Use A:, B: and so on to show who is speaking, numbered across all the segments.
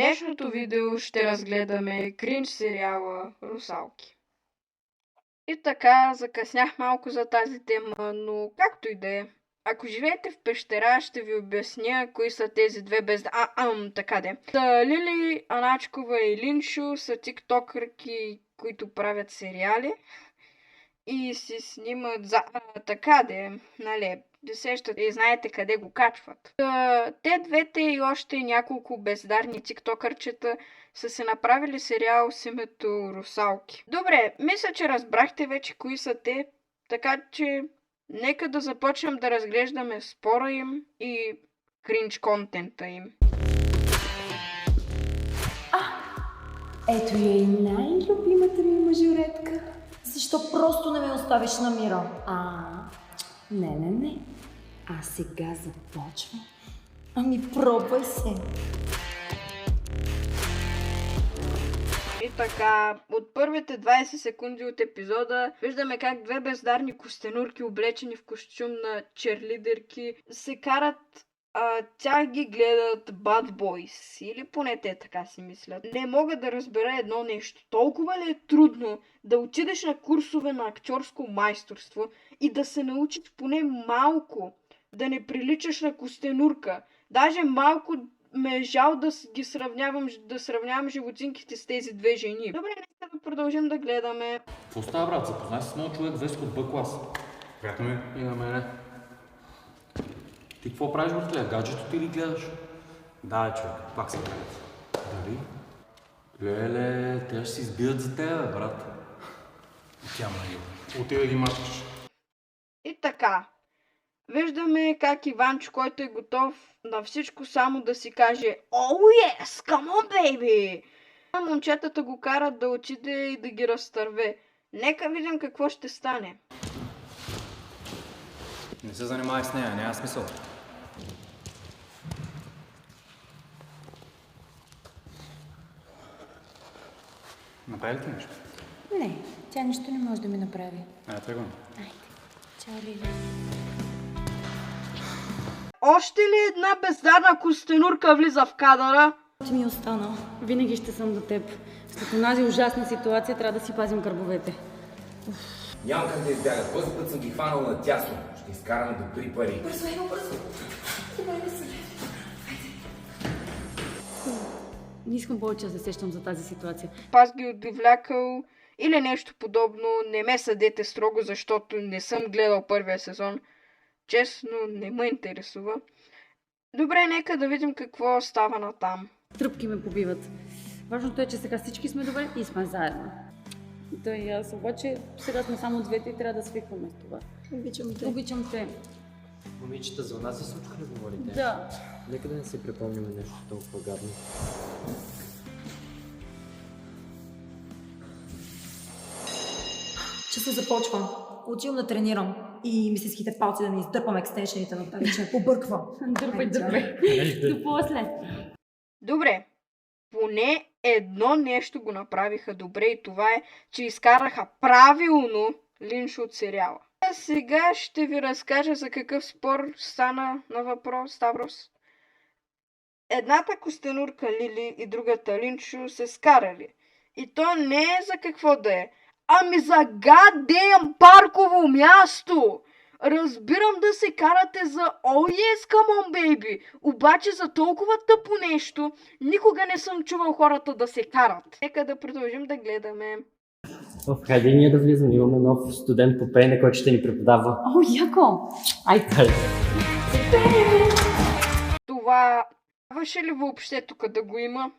A: днешното видео ще разгледаме кринж сериала Русалки. И така, закъснях малко за тази тема, но както и да е. Ако живеете в пещера, ще ви обясня кои са тези две така де. Лили Аначкова и Линшо са тиктокърки, които правят сериали и си снимат така де, нали, сещате и знаете къде го качват. Те двете и още няколко бездарни тиктокърчета са се направили сериал с името Русалки. Добре, мисля, че разбрахте вече кои са те, така че нека да започнем да разглеждаме спора им и кринж контента им.
B: Ето я и най-любимата ми мажоретка. Защо просто не ме оставиш на мира? Не. А сега започвам. Ами пробвай се.
A: И така, от първите 20 секунди от епизода виждаме как две бездарни костенурки, облечени в костюм на черлидерки, се карат, тях ги гледат bad boys, или поне те така си мислят. Не мога да разбера едно нещо. Толкова ли е трудно да отидеш на курсове на актьорско майсторство и да се научиш поне малко да не приличаш на костенурка? Даже малко ме е жал да сравнявам животинките с тези две жени. Добре, нека да продължим да гледаме.
C: Какво става, брат? Запознай се с моят човек Веско от Б клас.
D: Приятно ми.
C: И на мене. Ти какво правиш, братле? Гаджето ти ли гледаш?
D: Да, човек, пак се правят.
C: Дали? Леле, те ще се избият за тебе, брат.
D: Тя ма отида ги мачкаш.
A: И така. Виждаме как Иванчо, който е готов на всичко, само да си каже "Oh yes, come on baby!" А момчетата го карат да отиде и да ги разтърве. Нека видим какво ще стане.
D: Не се занимавай с нея, няма смисъл. Направи ли ти нещо?
B: Не, тя нищо не може да ми направи.
D: Тръгвам.
B: Айде. Чао, Лили.
A: Още ли една бездарна костенурка влиза в кадъра?
B: Ти ми остана. Винаги ще съм до теб. След онази ужасна ситуация трябва да си пазим гърбовете.
E: Няма как да избягат. Този път съм ги хванал на тясно. Ще изкараме добри пари.
B: Бързо. Не искам повече да се сещам за тази ситуация.
A: Аз ги отвлякал или нещо подобно. Не ме съдете строго, защото не съм гледал първия сезон. Честно, не ме интересува. Добре, нека да видим какво става натам.
B: Тръпки ме побиват. Важното е, че сега всички сме добре и сме заедно. Да и аз обаче сега сме само двете и трябва да свикваме с това. Обичам те.
F: Момичета, за нас се случва ли говорите?
B: Да.
F: Нека да не си припомняме нещо толкова гадно.
B: Часа започвам. Отивам да тренирам. И ми се ските палци да ми издърпам екстеншените на тази, че побърквам. Дърпай. До после.
A: Добре, поне едно нещо го направиха добре и това е, че изкараха правилно Линшо от сериала. А сега ще ви разкажа за какъв спор стана на въпрос Ставрос. Едната костенурка Лили и другата Линшо се скарали. И то не е за какво да е, ами за goddamn парково място! Разбирам да се карате за "Oh yes, come on baby", обаче за толкова тъпо нещо никога не съм чувал хората да се карат. Нека да продължим да гледаме.
F: Хайде ние да влизаме, имаме нов студент по пеене, който ще ни преподава.
B: О, яко! Айде!
A: Това трябваше ли въобще тук да го има?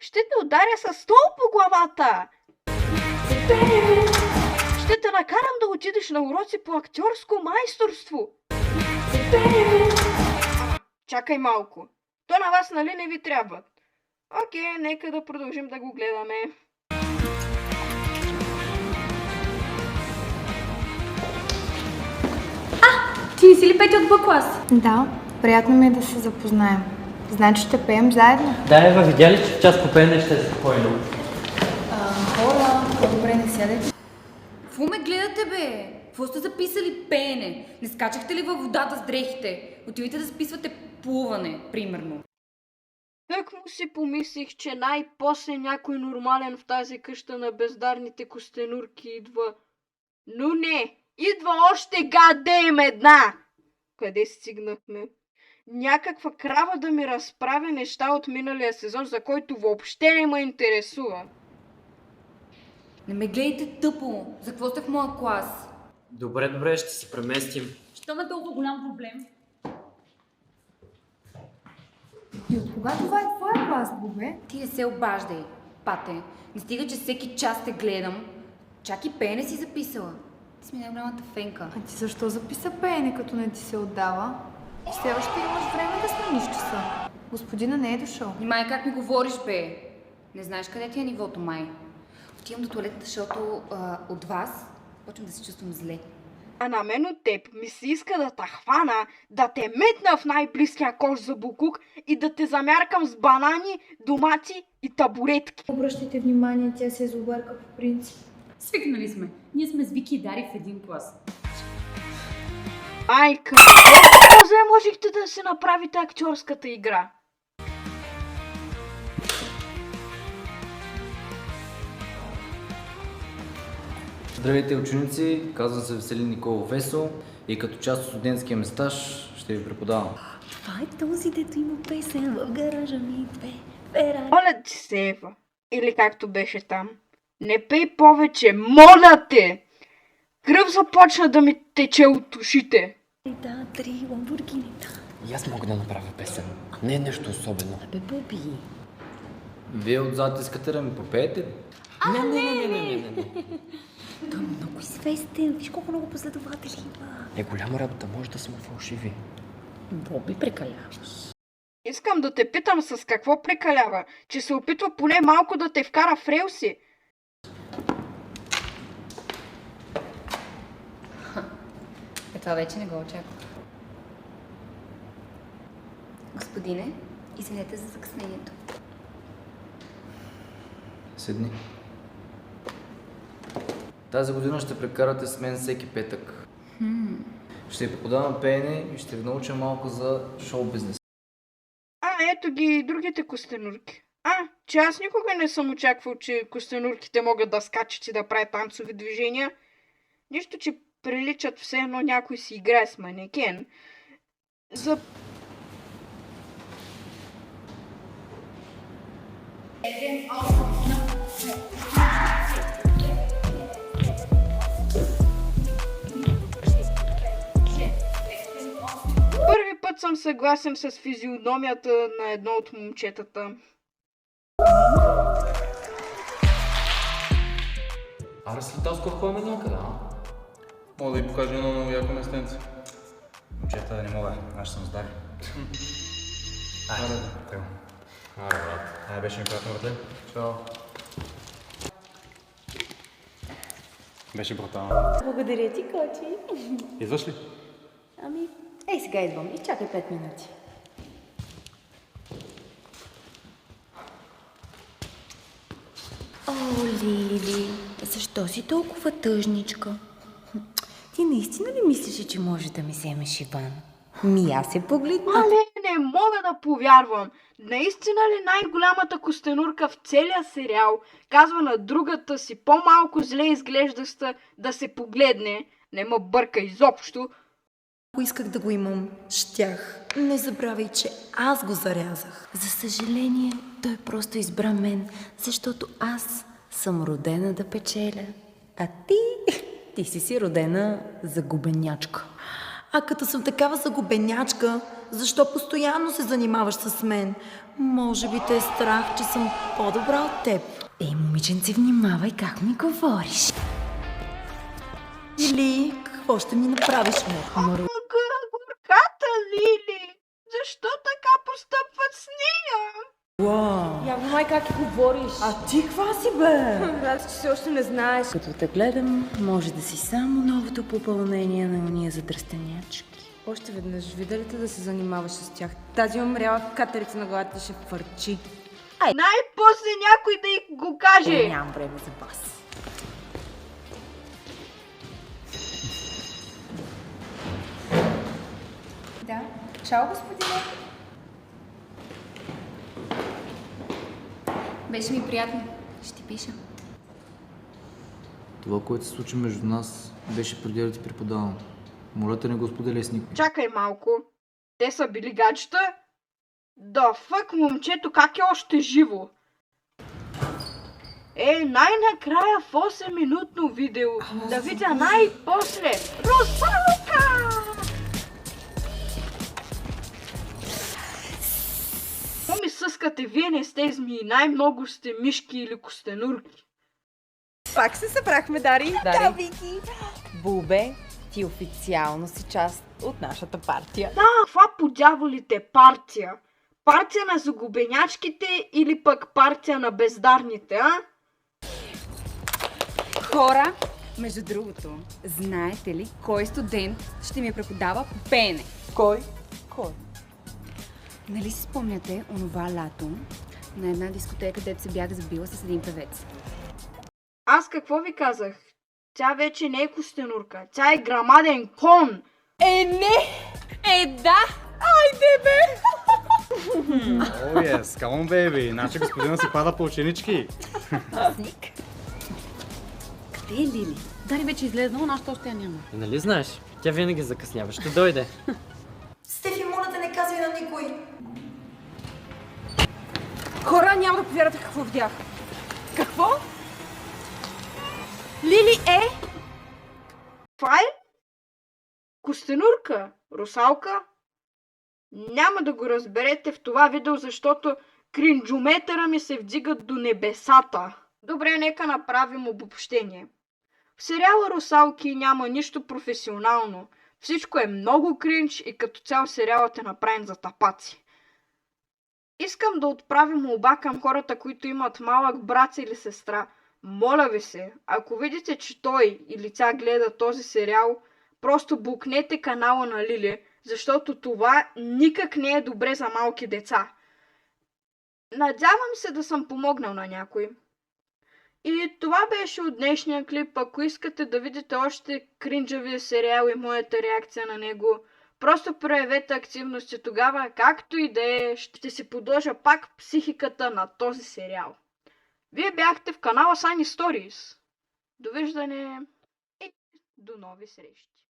A: Ще те ударя с стол по главата! Ще те накарам да отидеш на уроци по актьорско майсторство! Чакай малко. То на вас нали не ви трябва? Окей, нека да продължим да го гледаме.
B: Ти не си ли Петя от Б клас?
G: Да, приятно ми е да се запознаем. Значи ще пеем заедно?
F: Да, Ева, видя ли, че в час по пеене ще е спокойно?
B: Хора, по-добре не сядете. Какво ме гледате, бе? Какво сте записали пеене? Не скачахте ли във водата с дрехите? Отивайте да записвате плуване, примерно.
A: Тък му си помислих, че най-после някой нормален в тази къща на бездарните костенурки идва. Но не, идва още гадеем една! Къде стигнахме? Някаква крава да ми разправя неща от миналия сезон, за който въобще не ме интересува.
H: Не ме гледайте тъпо. За какво сте в моя клас?
F: Добре, ще се преместим.
B: Що ме толкова голям проблем?
G: И от кога това е твоя клас, Бобе?
H: Ти не се обаждай, пате. Не стига, че всеки час те гледам. Чак и пеене си записала. Ти си ми най-голямата фенка.
G: А ти защо записа пеене, като не ти се отдава? Все още имаш време да смениш часа. Господина не е дошъл.
H: Внимай как ми говориш, бе. Не знаеш къде ти е нивото, май. Отивам до туалетната, защото от вас почвам да се чувствам зле.
A: А на мен от теб ми се иска да те хвана, да те метна в най-близкия кош за букук и да те замяркам с банани, домати и табуретки.
G: Обръщайте внимание, тя се изобърка по принцип.
B: Свикнали сме. Ние сме с Вики и Дари в един клас.
A: Майка, колко зле можехте да си направите актьорската игра?
I: Здравейте, ученици! Казвам се Веселин Николов Весо и като част от студентския ми стаж ще ви преподавам.
J: Това е този, дето има песен в гаража ми. Феррари.
A: Моля ти се, Ева. Или както беше там. Не пей повече, моля те! Кръв започна да ми тече от ушите.
J: Да, 3 ламбургинита.
F: И аз мога да направя песен. Не е нещо особено.
J: Абе, Боби.
I: Вие отзад искате да ми попеете?
F: Не.
J: Той е много известен. Виж колко много последователи има.
F: Е голяма работа, може да сме фалшиви.
J: Боби, прекаляваш.
A: Искам да те питам с какво прекалява, че се опитва поне малко да те вкара в релси.
H: Това вече не го очаквах. Господине, извинете за закъснението.
I: Седни. Тази година ще прекарате с мен всеки петък. Ще ви преподавам пеене и ще ви науча малко за шоу-бизнес.
A: Ето ги и другите костенурки. Че аз никога не съм очаквал, че костенурките могат да скачат и да правят танцови движения. Нищо, че приличат все едно някой си играе с манекен. Първи път съм съгласен с физиономията на едно от момчетата.
C: Аре, след тази скоро ходим някъде,
D: Мога да ви покажа едно много яко местенце.
I: Момчета, да не мога, аз съм здари.
D: Аре,
C: Аре, брат. Беше ми приятно, братле.
D: чао.
C: Беше брутално.
J: Благодаря ти, Кочи.
C: Идваш ли?
J: Ами, ей сега идвам. Изчакай 5 минути. О, Лили, защо си толкова тъжничка? Ти наистина ли мислиш, че може да ми вземеш Иван? Аз се погледна.
A: Не мога да повярвам. Наистина ли най-голямата костенурка в целия сериал казва на другата си по-малко зле изглеждаща да се погледне? Не ме бърка изобщо.
J: Ако исках да го имам, щях. Не забравяй, че аз го зарязах. За съжаление, той просто избра мен, защото аз съм родена да печеля. А ти си родена загубенячка. А като съм такава загубенячка, защо постоянно се занимаваш с мен? Може би те е страх, че съм по-добра от теб. Ей, момиченце, внимавай как ми говориш. Или какво ще ми направиш, Мурмуру?
A: Горката Лили! Защо така постъпват с нея?
J: Я внимай как говориш.
B: А ти каква си, бе?
J: Брат, че все още не знаеш. Като те гледам, може да си само новото попълнение на уния задръстенячки.
B: Още веднъж, видя да се занимаваш с тях? Тази умряла катерица на главата ще фърчи.
A: Най-после някой да й го каже!
J: Нямам време за вас.
G: Да. Чао, господине.
H: Беше ми приятно. Ще ти пиша.
I: Това, което се случи между нас, беше преди да ти преподавам. Моля те, не го споделяй с никой.
A: Чакай малко. Те са били гаджета? Да фък, момчето как е още живо? Най-накрая в 8-минутно видео да видя най-после Русалка! Какво ми съскате? Вие не сте змии, най-много сте мишки или костенурки.
J: Пак се събрахме, Дари.
K: Дари.
J: Вики.
K: Бубе, ти официално си част от нашата партия.
A: Да, каква по дяволите партия? Партия на загубенячките или пък партия на бездарните, а?
H: Хора, между другото, знаете ли кой студент ще ми преподава по пеене?
K: Кой?
H: Нали си спомняте онова лято на една дискотека, където се бях забила с един певец?
A: Аз какво ви казах? Тя вече не е костенурка, тя е грамаден кон!
H: Да! Айде бе!
D: О, yes, come on, baby. Иначе господина си пада по ученички.
B: Къде е Лили? Дари вече излезнала, нашата още я няма.
F: И нали знаеш, тя винаги закъснява. Ще дойде.
J: Стефи, моля те, не казвай на никой.
K: Хора, няма да повярвате какво видях. Какво? Лили е...
A: Това е? Костенурка? Русалка? Няма да го разберете в това видео, защото кринджометъра ми се вдигат до небесата. Добре, нека направим обобщение. В сериала Русалки няма нищо професионално. Всичко е много кринж и като цял сериалът е направен за тапаци. Искам да отправим молба към хората, които имат малък брат или сестра. Моля ви се, ако видите, че той или тя гледа този сериал, просто букнете канала на Лили, защото това никак не е добре за малки деца. Надявам се да съм помогнал на някой. И това беше от днешния клип. Ако искате да видите още кринджавия сериал и моята реакция на него, просто проявете активност и тогава, както и да е, ще си подложа пак психиката на този сериал. Вие бяхте в канала Sunny Stories. Довиждане и до нови срещи.